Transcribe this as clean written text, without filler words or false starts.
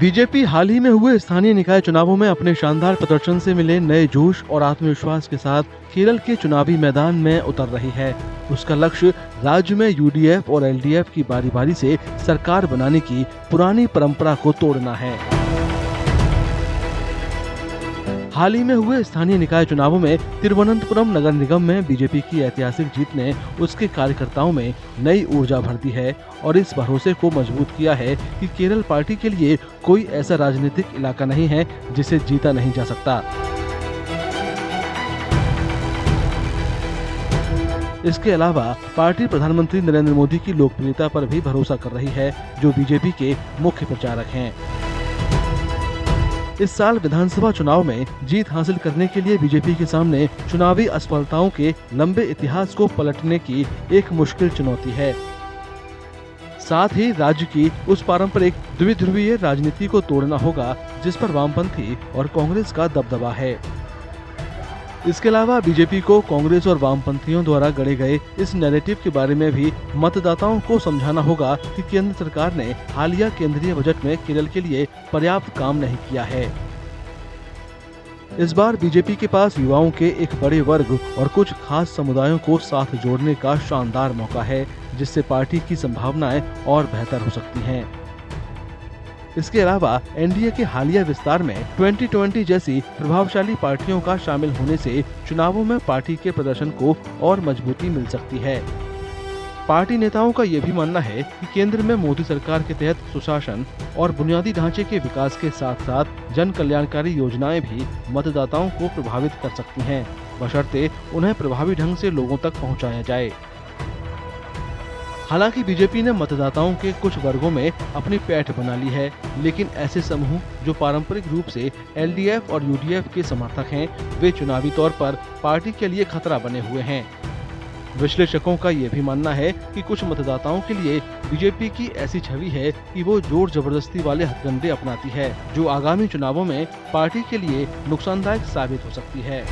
BJP हाल ही में हुए स्थानीय निकाय चुनावों में अपने शानदार प्रदर्शन से मिले नए जोश और आत्मविश्वास के साथ केरल के चुनावी मैदान में उतर रही है। उसका लक्ष्य राज्य में यूडीएफ और एलडीएफ की बारी बारी से सरकार बनाने की पुरानी परंपरा को तोड़ना है। हाल ही में हुए स्थानीय निकाय चुनावों में तिरुवनंतपुरम नगर निगम में बीजेपी की ऐतिहासिक जीत ने उसके कार्यकर्ताओं में नई ऊर्जा भर दी है और इस भरोसे को मजबूत किया है कि केरल पार्टी के लिए कोई ऐसा राजनीतिक इलाका नहीं है जिसे जीता नहीं जा सकता। इसके अलावा पार्टी प्रधानमंत्री नरेंद्र मोदी की लोकप्रियता पर भी भरोसा कर रही है, जो बीजेपी के मुख्य प्रचारक हैं। इस साल विधानसभा चुनाव में जीत हासिल करने के लिए बीजेपी के सामने चुनावी असफलताओं के लंबे इतिहास को पलटने की एक मुश्किल चुनौती है। साथ ही राज्य की उस पारंपरिक द्विध्रुवीय राजनीति को तोड़ना होगा जिस पर वामपंथी और कांग्रेस का दबदबा है। इसके अलावा बीजेपी को कांग्रेस और वामपंथियों द्वारा गढ़े गए इस नैरेटिव के बारे में भी मतदाताओं को समझाना होगा कि केंद्र सरकार ने हालिया केंद्रीय बजट में केरल के लिए पर्याप्त काम नहीं किया है। इस बार बीजेपी के पास युवाओं के एक बड़े वर्ग और कुछ खास समुदायों को साथ जोड़ने का शानदार मौका है, जिससे पार्टी की संभावनाएं और बेहतर हो सकती हैं। इसके अलावा एनडीए के हालिया विस्तार में 2020 जैसी प्रभावशाली पार्टियों का शामिल होने से चुनावों में पार्टी के प्रदर्शन को और मजबूती मिल सकती है। पार्टी नेताओं का ये भी मानना है कि केंद्र में मोदी सरकार के तहत सुशासन और बुनियादी ढांचे के विकास के साथ साथ जन कल्याणकारी योजनाएं भी मतदाताओं को प्रभावित कर सकती हैं, बशर्ते उन्हें प्रभावी ढंग से लोगों तक पहुंचाया जाए। हालांकि बीजेपी ने मतदाताओं के कुछ वर्गों में अपनी पैठ बना ली है, लेकिन ऐसे समूह जो पारंपरिक रूप से एलडीएफ और यूडीएफ के समर्थक हैं, वे चुनावी तौर पर पार्टी के लिए खतरा बने हुए हैं। विश्लेषकों का ये भी मानना है कि कुछ मतदाताओं के लिए बीजेपी की ऐसी छवि है कि वो जोर जबरदस्ती वाले हथकंडे अपनाती है, जो आगामी चुनावों में पार्टी के लिए नुकसानदायक साबित हो सकती है।